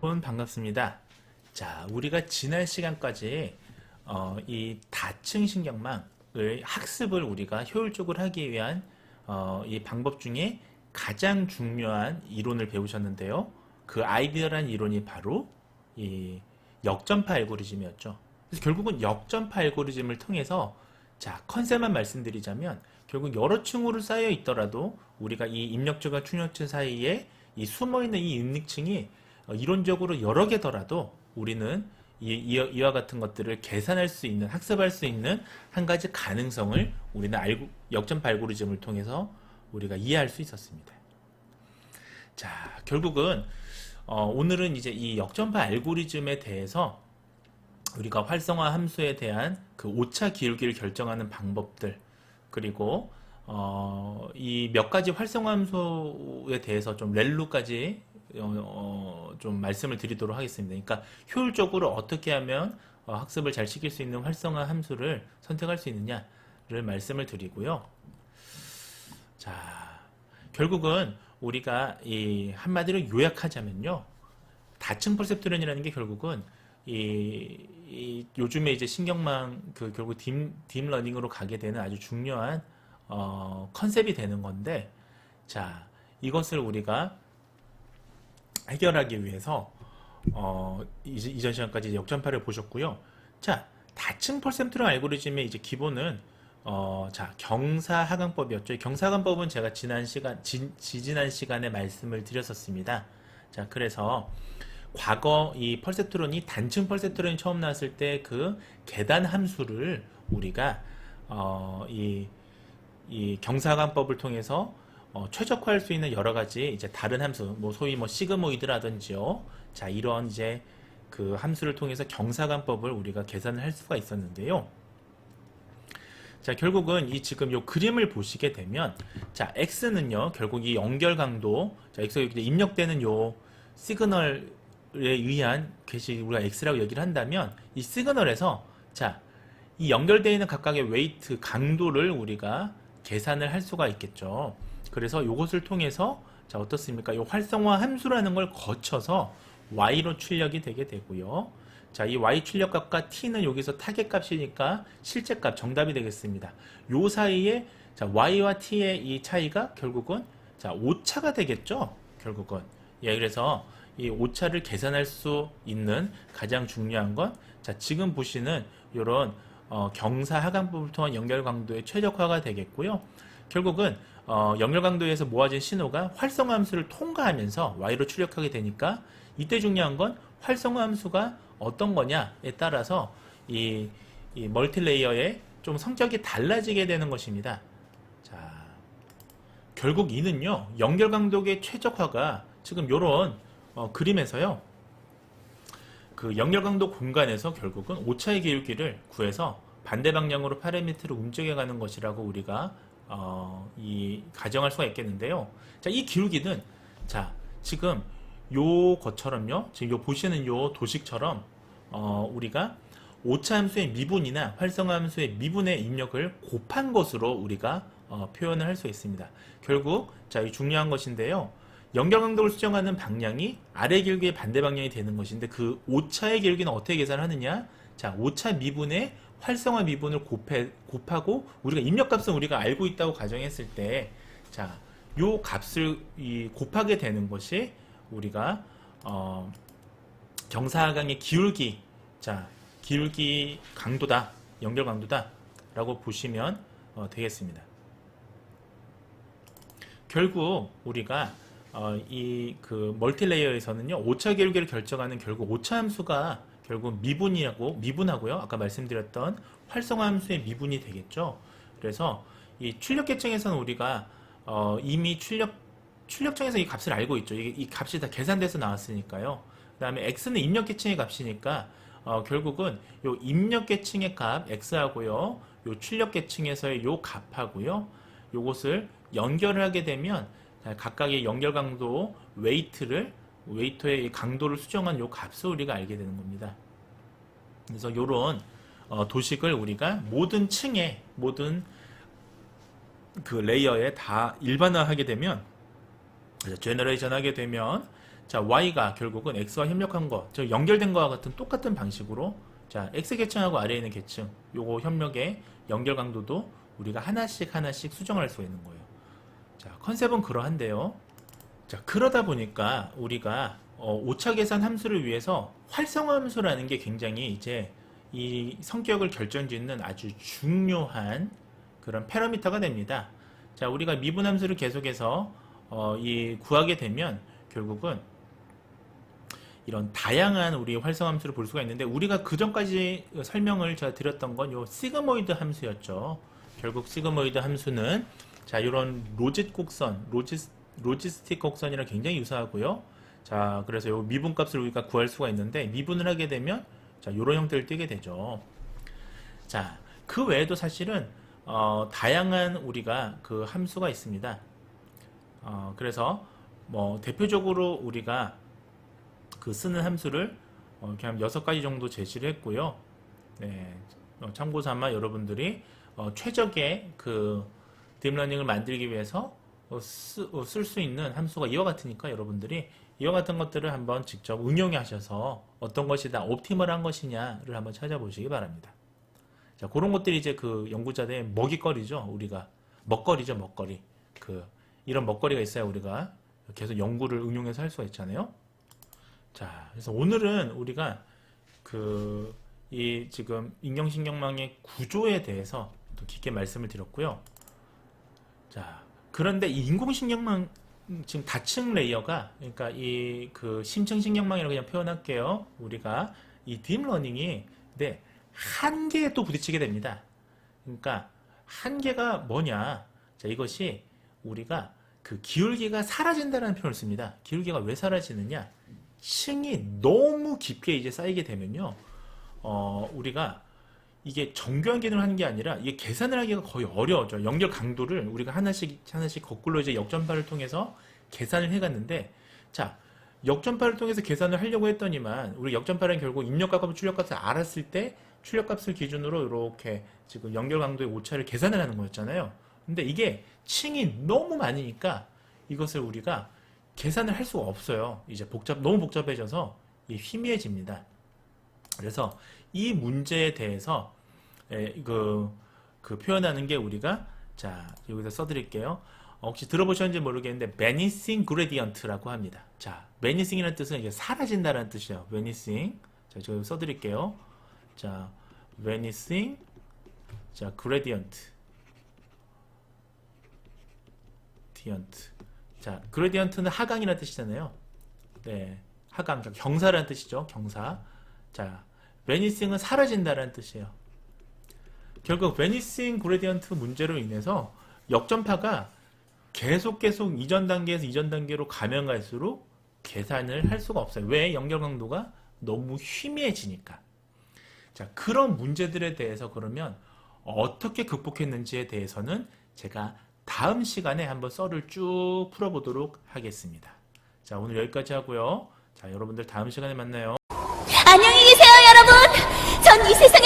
여러분 반갑습니다. 자, 우리가 지난 시간까지 이 다층 신경망을 학습을 우리가 효율적으로 하기 위한 이 방법 중에 가장 중요한 이론을 배우셨는데요. 그 아이디어란 이론이 바로 이 역전파 알고리즘이었죠. 그래서 결국은 역전파 알고리즘을 통해서 자, 컨셉만 말씀드리자면 결국 여러 층으로 쌓여 있더라도 우리가 이 입력층과 출력층 사이에 이 숨어있는 이 입력층이 이론적으로 여러 개더라도 우리는 이와 같은 것들을 계산할 수 있는, 학습할 수 있는 한 가지 가능성을 우리는 역전파 알고리즘을 통해서 우리가 이해할 수 있었습니다. 자, 결국은 오늘은 이제 이 역전파 알고리즘에 대해서 우리가 활성화 함수에 대한 그 오차 기울기를 결정하는 방법들, 그리고 이 몇 가지 활성화 함수에 대해서 좀 렐루까지 좀 말씀을 드리도록 하겠습니다. 그러니까 효율적으로 어떻게 하면 학습을 잘 시킬 수 있는 활성화 함수를 선택할 수 있느냐를 말씀을 드리고요. 자, 결국은 우리가 이 한마디로 요약하자면요, 다층 퍼셉트론이라는 게 결국은 이 요즘에 이제 신경망 결국 딥러닝으로 가게 되는 아주 중요한 컨셉이 되는 건데, 자, 이것을 우리가 해결하기 위해서 이전 시간까지 역전파를 보셨고요. 자, 다층 퍼센트론 알고리즘의 이제 기본은 자, 경사하강법이었죠. 이 경사하강법은 제가 지지난 시간에 말씀을 드렸었습니다. 자, 그래서 과거 이 펄셉트론이 단층 펄셉트론이 처음 나왔을 때 그 계단 함수를 우리가 이 경사관법을 통해서 최적화할 수 있는 여러 가지 이제 다른 함수, 뭐 소위 뭐 시그모이드라든지요. 자, 이런 이제 그 함수를 통해서 경사관법을 우리가 계산을 할 수가 있었는데요. 자, 결국은 이 지금 요 그림을 보시게 되면, 자, x는요, 결국 이 연결 강도, 자, x 이제 입력되는 요 시그널에 의한 것이 우리가 x라고 얘기를 한다면, 이 시그널에서 자, 이 연결되어 있는 각각의 웨이트 강도를 우리가 계산을 할 수가 있겠죠. 그래서 이것을 통해서 자, 어떻습니까? 이 활성화 함수라는 걸 거쳐서 y로 출력이 되게 되고요. 자, 이 y 출력값과 t는 여기서 타겟 값이니까 실제 값 정답이 되겠습니다. 요 사이에 자, y와 t의 이 차이가 결국은 자, 오차가 되겠죠. 결국은 예, 그래서 이 오차를 계산할 수 있는 가장 중요한 건 자, 지금 보시는 이런 경사 하강법을 통한 연결 강도의 최적화가 되겠고요. 결국은 연결 강도에서 모아진 신호가 활성화 함수를 통과하면서 y로 출력하게 되니까 이때 중요한 건 활성화 함수가 어떤 거냐에 따라서 이 멀티레이어의 좀 성격이 달라지게 되는 것입니다. 자, 결국 이는요, 연결 강도의 최적화가 지금 요런 그림에서요, 그 연결 강도 공간에서 결국은 오차의 기울기를 구해서 반대 방향으로 파라미터를 움직여가는 것이라고 우리가 이 가정할 수가 있겠는데요. 자, 이 기울기는 자, 지금 요 것처럼요, 지금 요 보시는 요 도식처럼 우리가 오차 함수의 미분이나 활성화 함수의 미분의 입력을 곱한 것으로 우리가 표현을 할 수 있습니다. 결국 자, 이 중요한 것인데요. 연결 강도를 수정하는 방향이 아래 기울기의 반대 방향이 되는 것인데 그 오차의 기울기는 어떻게 계산하느냐? 자, 오차 미분의 활성화 미분을 곱하고 우리가 입력값은 우리가 알고 있다고 가정했을 때 자, 요 값을 곱하게 되는 것이 우리가 경사하강의 기울기, 자, 기울기 강도다, 연결 강도다 라고 보시면 되겠습니다. 결국 우리가 이 그 멀티레이어에서는요, 오차 기울기를 결정하는 결국 오차 함수가 결국 미분하고요. 아까 말씀드렸던 활성화 함수의 미분이 되겠죠. 그래서 이 출력 계층에서는 우리가 이미 출력층에서 이 값을 알고 있죠. 이 값이 다 계산돼서 나왔으니까요. 그 다음에 x는 입력 계층의 값이니까 결국은 요 입력 계층의 값 x하고요, 요 출력 계층에서의 요 값하고요, 요것을 연결을 하게 되면 각각의 연결 강도 웨이터의 강도를 수정한 요 값을 우리가 알게 되는 겁니다. 그래서 요런 도식을 우리가 모든 층에, 모든 그 레이어에 다 일반화하게 되면, 제너레이션 하게 되면 자, y가 결국은 x와 협력한 거, 저 연결된 거와 같은 똑같은 방식으로 자, x 계층하고 아래에 있는 계층, 요거 협력의 연결 강도도 우리가 하나씩 하나씩 수정할 수 있는 거예요. 자, 컨셉은 그러한데요. 자, 그러다 보니까 우리가 오차 계산 함수를 위해서 활성화 함수라는 게 굉장히 이제 이 성격을 결정짓는 아주 중요한 그런 파라미터가 됩니다. 자, 우리가 미분 함수를 계속해서 구하게 되면 결국은 이런 다양한 우리 활성화 함수를 볼 수가 있는데, 우리가 그 전까지 설명을 제가 드렸던 건 요 시그모이드 함수였죠. 결국 시그모이드 함수는 자, 이런 로짓 곡선, 로지스틱 곡선이랑 굉장히 유사하고요. 자, 그래서 요 미분값을 우리가 구할 수가 있는데, 미분을 하게 되면 자, 요런 형태를 띠게 되죠. 자, 그 외에도 사실은 다양한 우리가 그 함수가 있습니다. 그래서 뭐 대표적으로 우리가 그 쓰는 함수를 그냥 6가지 정도 제시를 했고요. 네, 참고 삼아 여러분들이 최적의 그 딥러닝을 만들기 위해서 쓸 수 있는 함수가 이와 같으니까 여러분들이 이와 같은 것들을 한번 직접 응용해 하셔서 어떤 것이 다 옵티멀한 것이냐를 한번 찾아보시기 바랍니다. 자, 그런 것들이 이제 그 연구자들의 먹이거리죠. 우리가 먹거리죠, 먹거리. 이런 먹거리가 있어야 우리가 계속 연구를 응용해서 할 수가 있잖아요. 자, 그래서 오늘은 우리가 이 지금 인경신경망의 구조에 대해서 또 깊게 말씀을 드렸고요. 자, 그런데 이 인공신경망 지금 다층 레이어가, 그러니까 이 심층신경망이라고 그냥 표현할게요. 우리가 이 딥러닝이 근데 한계에 또 부딪히게 됩니다. 그러니까 한계가 뭐냐? 자, 이것이 우리가 기울기가 사라진다는 표현을 씁니다. 기울기가 왜 사라지느냐? 층이 너무 깊게 이제 쌓이게 되면요, 우리가 이게 정교한 기능을 하는 게 아니라 이게 계산을 하기가 거의 어려워져. 연결 강도를 우리가 하나씩 거꾸로 이제 역전파를 통해서 계산을 해갔는데, 자, 역전파를 통해서 계산을 하려고 했더니만 우리 역전파는 결국 입력값과 출력값을 알았을 때 출력값을 기준으로 이렇게 지금 연결 강도의 오차를 계산을 하는 거였잖아요. 근데 이게 층이 너무 많으니까 이것을 우리가 계산을 할 수가 없어요. 이제 너무 복잡해져서 희미해집니다. 그래서 이 문제에 대해서 표현하는 게 우리가, 자, 여기서 써드릴게요. 혹시 들어보셨는지 모르겠는데 vanishing gradient라고 합니다. 자, vanishing이라는 뜻은 이게 사라진다라는 뜻이에요. vanishing. 자, 제가 써드릴게요. 자, vanishing, 자, gradient. 자, 그레디언트는 하강이라는 뜻이잖아요. 네, 하강, 경사라는 뜻이죠. 경사. 자, vanishing은 사라진다라는 뜻이에요. 결국 vanishing gradient 문제로 인해서 역전파가 계속 이전 단계에서 이전 단계로 가면 갈수록 계산을 할 수가 없어요. 왜? 연결 강도가 너무 희미해지니까. 자, 그런 문제들에 대해서 그러면 어떻게 극복했는지에 대해서는 제가 다음 시간에 한번 썰을 쭉 풀어보도록 하겠습니다. 자, 오늘 여기까지 하고요. 자, 여러분들 다음 시간에 만나요. 안녕히 계세요, 여러분. 전 이 세상에